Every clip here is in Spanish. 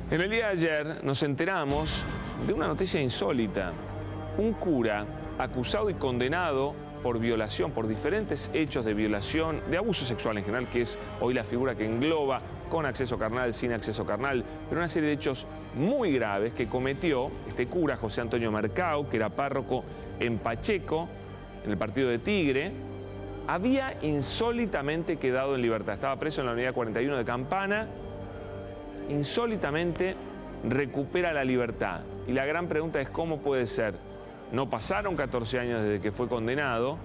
En el día de ayer nos enteramos de una noticia insólita. Un cura acusado y condenado por violación, por diferentes hechos de violación, de abuso sexual en general, que es hoy la figura que engloba con acceso carnal, sin acceso carnal, pero una serie de hechos muy graves que cometió este cura, José Antonio Mercado, que era párroco en Pacheco, en el partido de Tigre, había insólitamente quedado en libertad. Estaba preso en la unidad 41 de Campana, insólitamente recupera la libertad. Y la gran pregunta es cómo puede ser. No pasaron 14 años desde que fue condenado.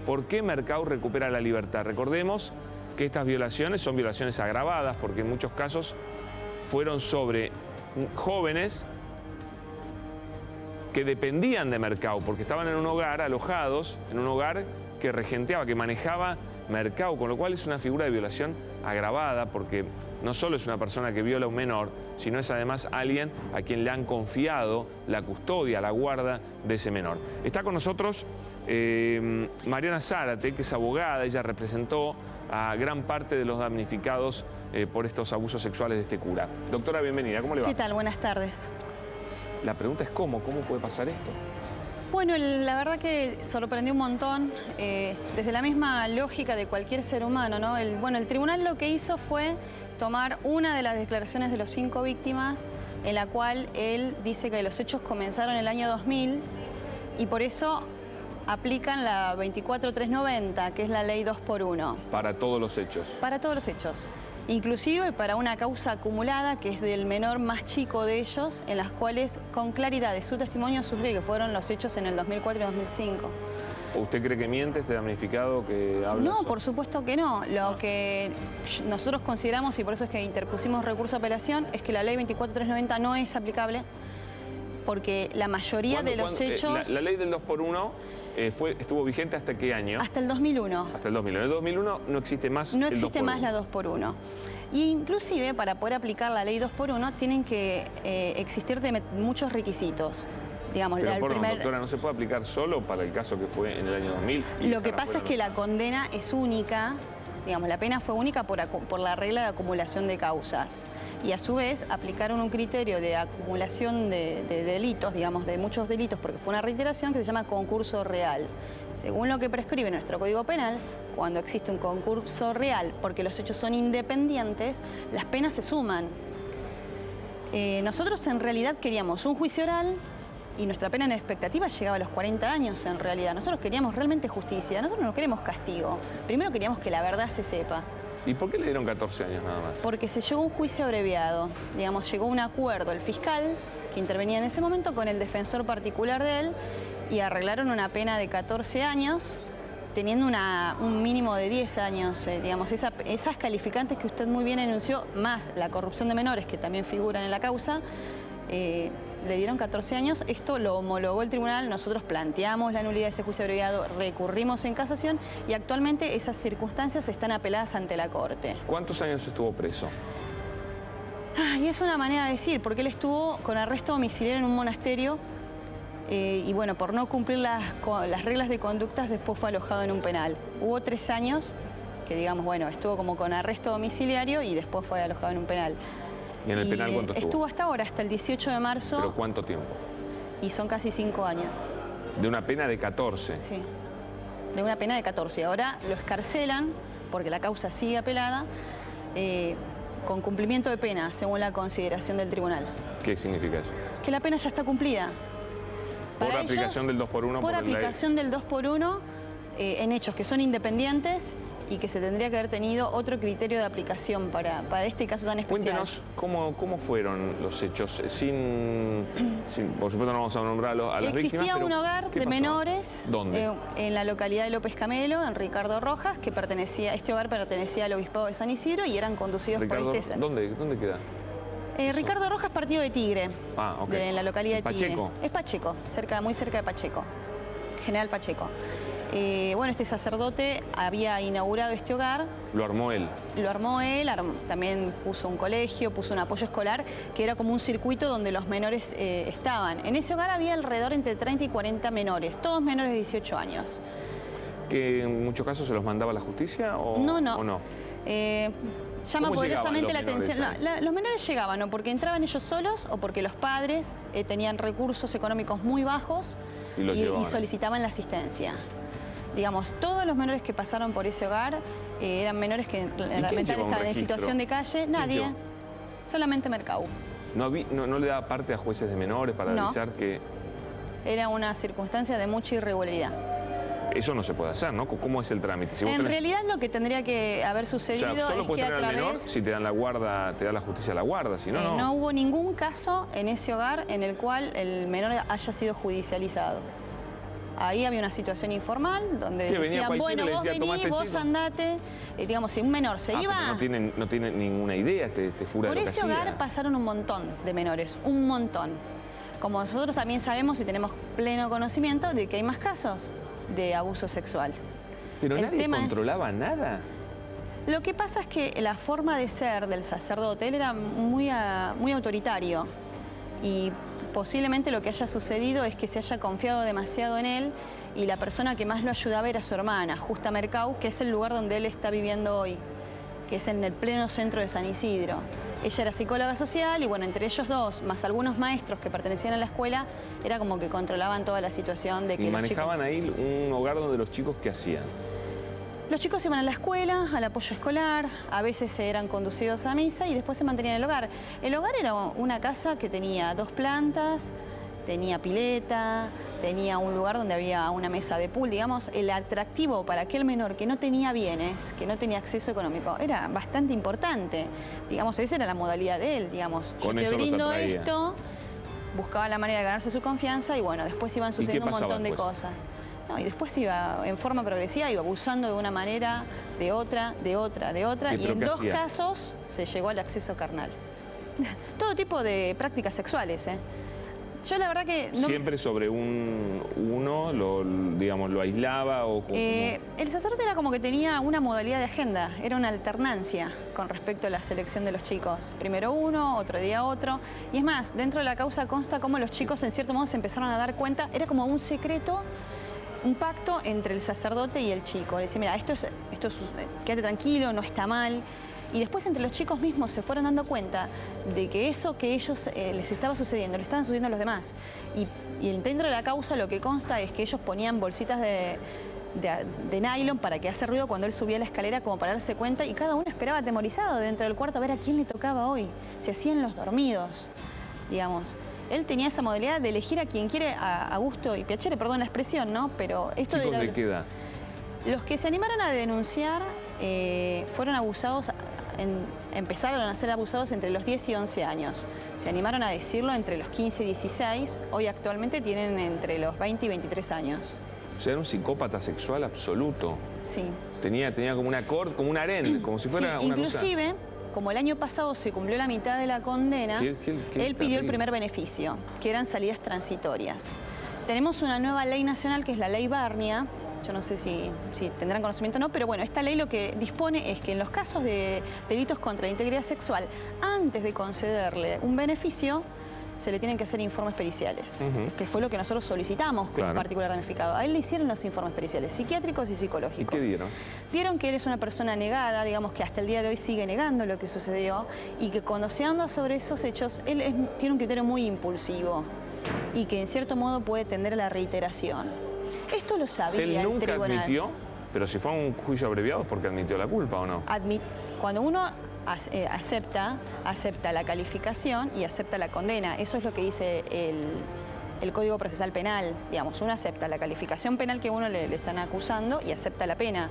¿Por qué Mercado recupera la libertad? Recordemos que estas violaciones son violaciones agravadas porque en muchos casos fueron sobre jóvenes que dependían de Mercado porque estaban en un hogar, alojados, en un hogar que regenteaba, que manejaba Mercado, con lo cual es una figura de violación agravada porque no solo es una persona que viola a un menor, sino es además alguien a quien le han confiado la custodia, la guarda de ese menor. Está con nosotros Mariana Zárate, que es abogada. Ella representó a gran parte de los damnificados por estos abusos sexuales de este cura. Doctora, bienvenida, ¿cómo le va? ¿Qué tal? Buenas tardes. La pregunta es ¿cómo puede pasar esto? Bueno, la verdad que sorprendió un montón, desde la misma lógica de cualquier ser humano, ¿no? El tribunal lo que hizo fue tomar una de las declaraciones de los 5 víctimas, en la cual él dice que los hechos comenzaron en el año 2000 y por eso aplican la 24390, que es la ley 2x1. Para todos los hechos. Para todos los hechos. Inclusive para una causa acumulada que es del menor más chico de ellos, en las cuales con claridad de su testimonio sugiere que fueron los hechos en el 2004 y 2005. ¿Usted cree que miente este damnificado que habla? No, por supuesto que no. Lo que nosotros consideramos, y por eso es que interpusimos recurso de apelación, es que la ley 24390 no es aplicable porque la mayoría de los hechos... La ley del 2x1 estuvo vigente ¿hasta qué año? Hasta el 2001. Hasta el 2001. En el 2001 no existe más No existe más la 2x1. Y inclusive para poder aplicar la ley 2x1 tienen que existir muchos requisitos. Digamos, doctora, ¿no se puede aplicar solo para el caso que fue en el año 2000? Lo que pasa es que la condena es única, digamos, la pena fue única por la regla de acumulación de causas. Y a su vez aplicaron un criterio de acumulación de delitos, digamos, de muchos delitos, porque fue una reiteración que se llama concurso real. Según lo que prescribe nuestro Código Penal, cuando existe un concurso real, porque los hechos son independientes, las penas se suman. Nosotros en realidad queríamos un juicio oral y nuestra pena en expectativa llegaba a los 40 años en realidad. Nosotros queríamos realmente justicia, nosotros no queremos castigo. Primero queríamos que la verdad se sepa. ¿Y por qué le dieron 14 años nada más? Porque se llegó a un juicio abreviado, digamos, llegó a un acuerdo el fiscal que intervenía en ese momento con el defensor particular de él y arreglaron una pena de 14 años, teniendo un mínimo de 10 años, digamos, esas calificantes que usted muy bien enunció, más la corrupción de menores que también figuran en la causa, le dieron 14 años, esto lo homologó el tribunal, nosotros planteamos la nulidad de ese juicio abreviado, recurrimos en casación y actualmente esas circunstancias están apeladas ante la Corte. ¿Cuántos años estuvo preso? Y es una manera de decir, porque él estuvo con arresto domiciliario en un monasterio y bueno, por no cumplir las reglas de conductas después fue alojado en un penal. Hubo 3 años que digamos, bueno, estuvo como con arresto domiciliario y después fue alojado en un penal. ¿Y en el penal cuánto estuvo? Estuvo hasta ahora, hasta el 18 de marzo. ¿Pero cuánto tiempo? Y son casi 5 años. ¿De una pena de 14? Sí, de una pena de 14. Ahora lo escarcelan, porque la causa sigue apelada, con cumplimiento de pena, según la consideración del tribunal. ¿Qué significa eso? Que la pena ya está cumplida. ¿Por aplicación del 2x1? Por aplicación del 2x1 en hechos que son independientes y que se tendría que haber tenido otro criterio de aplicación para este caso tan especial. Cuéntenos cómo fueron los hechos, por supuesto no vamos a nombrarlo a las víctimas. Existía un hogar de menores. ¿Dónde? En la localidad de López Camelo, en Ricardo Rojas, que este hogar pertenecía al Obispado de San Isidro y eran conducidos por este... ¿Dónde queda? Ricardo Rojas, partido de Tigre, en la localidad de Tigre. ¿Pacheco? Es Pacheco, muy cerca de Pacheco, General Pacheco. Bueno, este sacerdote había inaugurado este hogar. ¿Lo armó él? Lo armó él, también puso un colegio, puso un apoyo escolar, que era como un circuito donde los menores estaban. En ese hogar había alrededor entre 30 y 40 menores, todos menores de 18 años. ¿Que en muchos casos se los mandaba a la justicia o no? ¿o no? llama ¿Cómo poderosamente la llegaban los atención. menores ahí? Los menores llegaban o porque entraban ellos solos o porque los padres tenían recursos económicos muy bajos y solicitaban la asistencia. Digamos, todos los menores que pasaron por ese hogar eran menores que realmente estaban en situación de calle. Nadie, solamente Mercau. ¿No le daba parte a jueces de menores para avisar que...? Era una circunstancia de mucha irregularidad. Eso no se puede hacer, ¿no? ¿Cómo es el trámite? Si en realidad lo que tendría que haber sucedido solo es puedes que tener al menor si te dan la guarda, te da la justicia la guarda, si no, no. No hubo ningún caso en ese hogar en el cual el menor haya sido judicializado. Ahí había una situación informal donde decían, bueno, vos vení, vos andate. Digamos, si un menor se iba... No tiene ningura idea este cura Por de lo que ese hogar hacía. pasaron un montón de menores, un montón. Como nosotros también sabemos y tenemos pleno conocimiento de que hay más casos de abuso sexual. Pero nadie controlaba nada. Lo que pasa es que la forma de ser del sacerdote, él era muy autoritario y posiblemente lo que haya sucedido es que se haya confiado demasiado en él y la persona que más lo ayudaba era su hermana, Justa Mercau, que es el lugar donde él está viviendo hoy, que es en el pleno centro de San Isidro. Ella era psicóloga social y bueno, entre ellos dos, más algunos maestros que pertenecían a la escuela, era como que controlaban toda la situación de que ¿Y manejaban ahí un hogar donde los chicos qué hacían? Los chicos iban a la escuela, al apoyo escolar, a veces eran conducidos a misa y después se mantenían en el hogar. El hogar era una casa que tenía 2 plantas, tenía pileta, tenía un lugar donde había una mesa de pool, digamos. El atractivo para aquel menor que no tenía bienes, que no tenía acceso económico, era bastante importante. Digamos, esa era la modalidad de él, digamos. Yo te brindo esto, buscaba la manera de ganarse su confianza y bueno, después iban sucediendo un montón de cosas. No, y después iba en forma progresiva, iba abusando de una manera, de otra, y en 2 casos se llegó al acceso carnal. Todo tipo de prácticas sexuales, ¿eh? Yo la verdad que... No... ¿Siempre sobre uno, lo aislaba o...? El sacerdote era como que tenía una modalidad de agenda, era una alternancia con respecto a la selección de los chicos. Primero uno, otro día otro. Y es más, dentro de la causa consta cómo los chicos en cierto modo se empezaron a dar cuenta, era como un secreto, un pacto entre el sacerdote y el chico. Le decía, mira, esto es, quédate tranquilo, no está mal. Y después entre los chicos mismos se fueron dando cuenta de que eso que ellos les estaba sucediendo, le estaban sucediendo a los demás. Y dentro de la causa lo que consta es que ellos ponían bolsitas de nylon para que hace ruido cuando él subía la escalera como para darse cuenta y cada uno esperaba atemorizado dentro del cuarto a ver a quién le tocaba hoy. Se hacían los dormidos, digamos. Él tenía esa modalidad de elegir a quien quiere a gusto y piacere, perdón la expresión, ¿no? Pero esto ¿Chicos de qué edad? Los que se animaron a denunciar fueron abusados, empezaron a ser abusados entre los 10 y 11 años. Se animaron a decirlo entre los 15 y 16, hoy actualmente tienen entre los 20 y 23 años. O sea, era un psicópata sexual absoluto. Sí. Tenía como como un harén, como si fuera una inclusive, como el año pasado se cumplió la mitad de la condena, él pidió el primer beneficio, que eran salidas transitorias. Tenemos una nueva ley nacional que es la ley Barnia. Yo no sé si tendrán conocimiento o no, pero bueno, esta ley lo que dispone es que en los casos de delitos contra la integridad sexual, antes de concederle un beneficio, se le tienen que hacer informes periciales, que fue lo que nosotros solicitamos como particular damnificado. A él le hicieron los informes periciales, psiquiátricos y psicológicos. ¿Y qué dieron? Dieron que él es una persona negada, digamos que hasta el día de hoy sigue negando lo que sucedió y que cuando se anda sobre esos hechos, él tiene un criterio muy impulsivo y que en cierto modo puede tender a la reiteración. Esto lo sabía el tribunal. Él nunca admitió, pero si fue a un juicio abreviado es porque admitió la culpa, ¿o no? Cuando uno acepta la calificación y acepta la condena. Eso es lo que dice el Código Procesal Penal. Digamos, uno acepta la calificación penal que uno le están acusando y acepta la pena.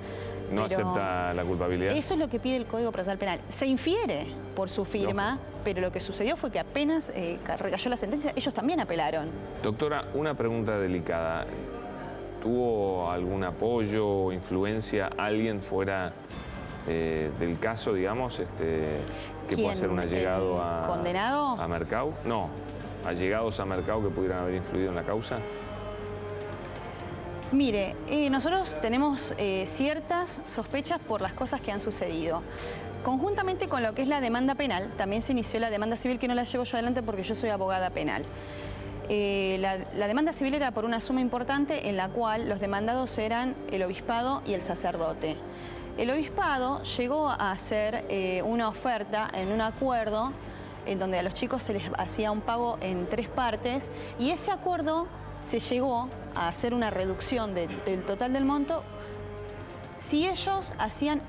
No acepta la culpabilidad. Eso es lo que pide el Código Procesal Penal. Se infiere por su firma, pero lo que sucedió fue que apenas recayó la sentencia, ellos también apelaron. Doctora, una pregunta delicada. ¿Tuvo algún apoyo o influencia alguien fuera del caso, digamos, que pueda ser un allegado ¿condenado? A Mercau? No, allegados a Mercau que pudieran haber influido en la causa. Mire, nosotros tenemos ciertas sospechas por las cosas que han sucedido. Conjuntamente con lo que es la demanda penal, también se inició la demanda civil, que no la llevo yo adelante porque yo soy abogada penal. La demanda civil era por una suma importante en la cual los demandados eran el obispado y el sacerdote. El obispado llegó a hacer una oferta en un acuerdo en donde a los chicos se les hacía un pago en 3 partes y ese acuerdo se llegó a hacer una reducción del total del monto si ellos hacían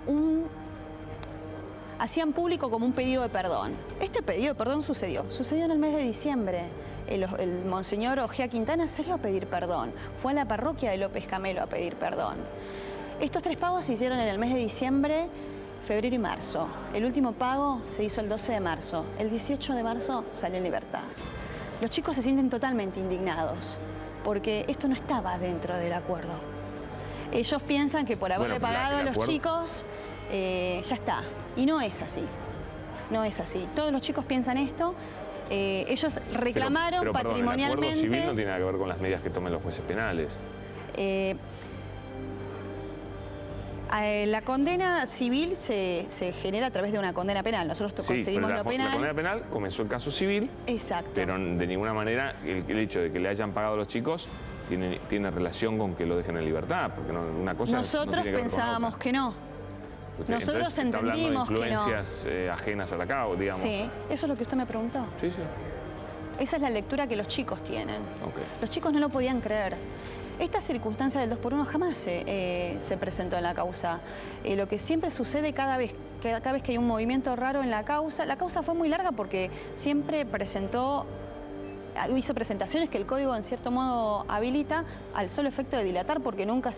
público como un pedido de perdón. Este pedido de perdón sucedió en el mes de diciembre. El monseñor Ojea Quintana salió a pedir perdón, fue a la parroquia de López Camelo a pedir perdón. Estos 3 pagos se hicieron en el mes de diciembre, febrero y marzo. El último pago se hizo el 12 de marzo. El 18 de marzo salió en libertad. Los chicos se sienten totalmente indignados porque esto no estaba dentro del acuerdo. Ellos piensan que por haberle pagado a los chicos ya está. Y no es así. No es así. Todos los chicos piensan esto. Ellos reclamaron pero, patrimonialmente... el acuerdo civil no tiene nada que ver con las medidas que tomen los jueces penales. La condena civil se genera a través de una condena penal. Nosotros conseguimos lo penal. La condena penal comenzó el caso civil. Exacto. Pero de ninguna manera el hecho de que le hayan pagado a los chicos tiene relación con que lo dejen en libertad. Porque una cosa nosotros no tiene que pensábamos que no. Nosotros entendimos que no. Influencias ajenas a la causa, digamos. Sí, eso es lo que usted me preguntó. Sí, sí. Esa es la lectura que los chicos tienen. Okay. Los chicos no lo podían creer. Esta circunstancia del 2x1 jamás se presentó en la causa. Lo que siempre sucede cada vez que hay un movimiento raro en la causa fue muy larga porque siempre hizo presentaciones que el código en cierto modo habilita al solo efecto de dilatar porque nunca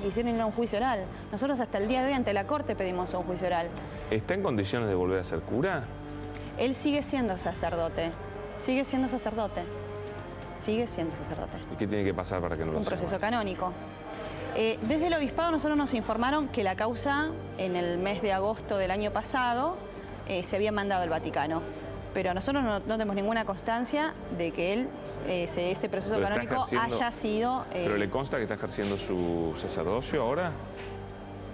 quisieron ir a un juicio oral. Nosotros hasta el día de hoy ante la Corte pedimos un juicio oral. ¿Está en condiciones de volver a ser cura? Él sigue siendo sacerdote. Sigue siendo sacerdote. Sigue siendo sacerdote. ¿Y qué tiene que pasar para que no lo sea? Un proceso canónico. Desde el obispado nosotros nos informaron que la causa en el mes de agosto del año pasado se había mandado al Vaticano. Pero nosotros no tenemos ninguna constancia de que él, ese proceso canónico haya sido... ¿Pero le consta que está ejerciendo su sacerdocio ahora?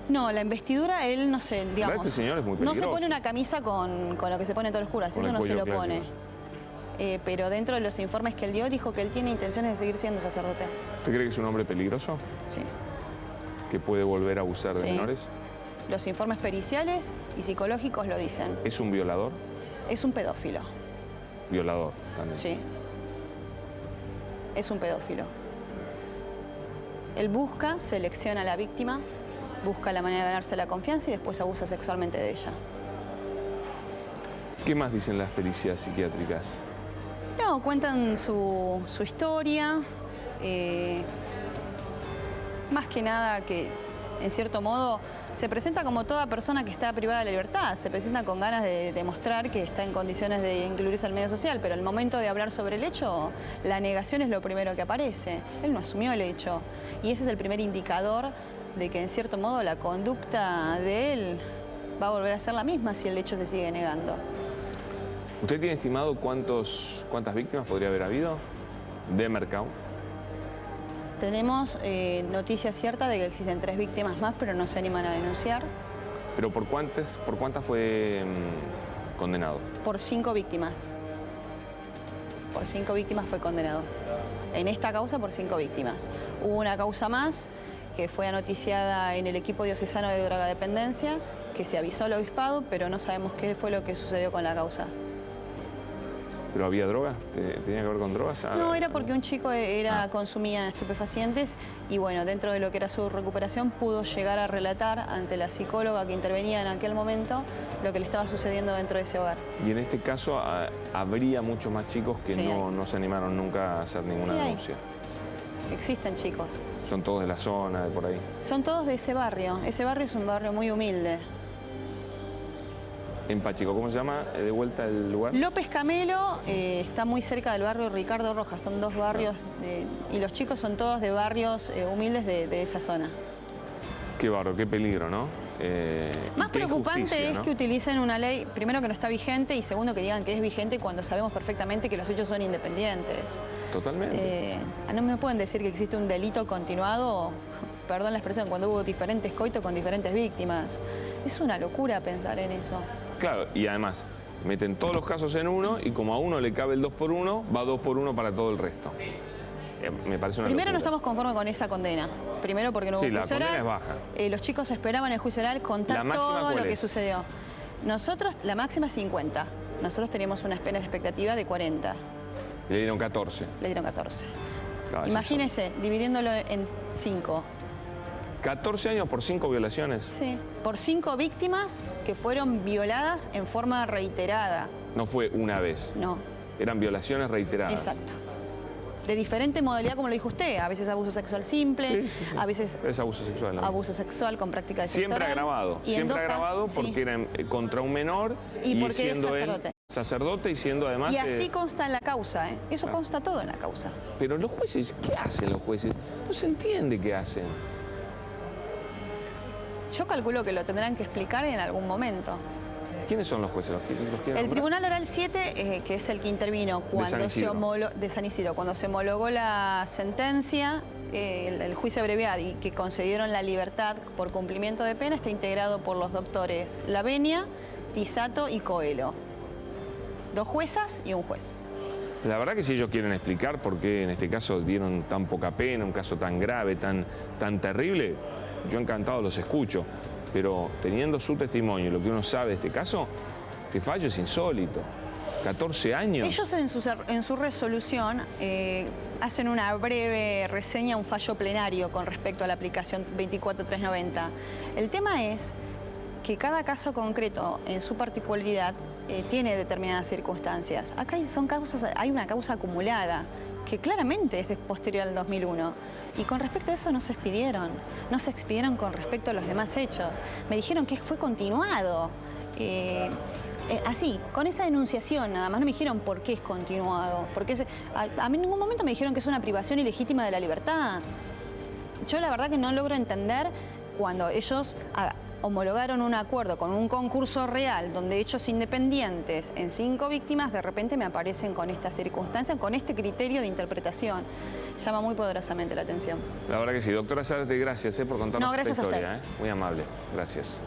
No, la investidura él no se, digamos... Este señor es muy peligroso. No se pone una camisa con lo que se ponen todos los curas, eso no se lo pone. Pero dentro de los informes que él dio, dijo que él tiene intenciones de seguir siendo sacerdote. ¿Usted cree que es un hombre peligroso? Sí. ¿Que puede volver a abusar de menores? Los informes periciales y psicológicos lo dicen. ¿Es un violador? Es un pedófilo. ¿Violador también? Sí. Es un pedófilo. Él busca, selecciona a la víctima, busca la manera de ganarse la confianza y después abusa sexualmente de ella. ¿Qué más dicen las pericias psiquiátricas? No, cuentan su historia, más que nada que, en cierto modo, se presenta como toda persona que está privada de la libertad, se presenta con ganas de demostrar que está en condiciones de incluirse al medio social, pero al momento de hablar sobre el hecho, la negación es lo primero que aparece. Él no asumió el hecho y ese es el primer indicador de que, en cierto modo, la conducta de él va a volver a ser la misma si el hecho se sigue negando. ¿Usted tiene estimado cuántas víctimas podría haber habido de Mercado? Tenemos noticia cierta de que existen 3 víctimas más, pero no se animan a denunciar. ¿Pero por cuántas fue condenado? Por 5 víctimas. Por 5 víctimas fue condenado. En esta causa, por 5 víctimas. Hubo una causa más que fue anoticiada en el equipo diocesano de drogadependencia, que se avisó al obispado, pero no sabemos qué fue lo que sucedió con la causa. ¿Pero había drogas? ¿Tenía que ver con drogas? No, era porque un chico consumía estupefacientes y bueno, dentro de lo que era su recuperación pudo llegar a relatar ante la psicóloga que intervenía en aquel momento lo que le estaba sucediendo dentro de ese hogar. Y en este caso habría muchos más chicos que no se animaron nunca a hacer ninguna denuncia. Existen chicos. ¿Son todos de la zona, de por ahí? Son todos de ese barrio. Ese barrio es un barrio muy humilde. En Pacheco, ¿cómo se llama de vuelta el lugar? López Camelo está muy cerca del barrio Ricardo Rojas, son 2 barrios y los chicos son todos de barrios humildes de esa zona. Qué barro, qué peligro, ¿no? Más preocupante es que utilicen una ley, primero que no está vigente y segundo que digan que es vigente cuando sabemos perfectamente que los hechos son independientes. Totalmente. No me pueden decir que existe un delito continuado, perdón la expresión, cuando hubo diferentes coitos con diferentes víctimas. Es una locura pensar en eso. Claro, y además meten todos los casos en uno y como a uno le cabe el 2x1, va 2x1 para todo el resto. me parece una Primero locura. no estamos conformes con esa condena. Primero porque no hubo Sí, la juicio oral. condena es baja. Los chicos esperaban el juicio oral ¿La contar máxima todo cuál lo que es? sucedió. Nosotros, la máxima es 50. Nosotros teníamos una pena expectativa de 40. Le dieron 14. Le dieron 14. Claro, es Imagínese, dividiéndolo en 5. 14 años por 5 violaciones. Sí, por 5 víctimas que fueron violadas en forma reiterada. No fue una vez. No, Eran violaciones reiteradas. exacto. De diferente modalidad, como lo dijo usted. A veces abuso sexual simple, Sí. a veces Es abuso sexual. ¿no? abuso sexual con práctica de sexo Siempre oral. agravado. Y en Siempre dos agravado casos, sí. porque era contra un menor Y porque es siendo sacerdote. él sacerdote y siendo además... Y así consta en la causa, ¿eh? Eso Ah. consta todo en la causa. Pero los jueces, ¿qué hacen los jueces? No se entiende qué hacen. Yo calculo que lo tendrán que explicar en algún momento. ¿Quiénes son los jueces? ¿Los quieren El nombrar? Tribunal Oral 7, que es el que intervino cuando San Isidro. de San Isidro, cuando se homologó la sentencia, el juicio abreviado y que concedieron la libertad por cumplimiento de pena, está integrado por los doctores Lavenia, Tisato y Coelho. 2 juezas y un juez. La verdad que si ellos quieren explicar por qué en este caso dieron tan poca pena, un caso tan grave, tan terrible, yo encantado los escucho. Pero teniendo su testimonio y lo que uno sabe de este caso, este fallo es insólito. 14 años. Ellos en su resolución hacen una breve reseña, un fallo plenario con respecto a la aplicación 24390. El tema es que cada caso concreto, en su particularidad, tiene determinadas circunstancias. Acá hay una causa acumulada que claramente es de posterior al 2001. Y con respecto a eso no se expidieron. No se expidieron con respecto a los demás hechos. Me dijeron que fue continuado. Así, con esa denunciación nada más, no me dijeron por qué es continuado. Porque a mí en ningún momento me dijeron que es una privación ilegítima de la libertad. Yo la verdad que no logro entender cuando ellos homologaron un acuerdo con un concurso real donde hechos independientes en 5 víctimas de repente me aparecen con esta circunstancia, con este criterio de interpretación. Llama muy poderosamente la atención. La verdad que sí. Doctora Zárate, gracias por contarnos No, gracias esta a historia. Muy amable. Gracias.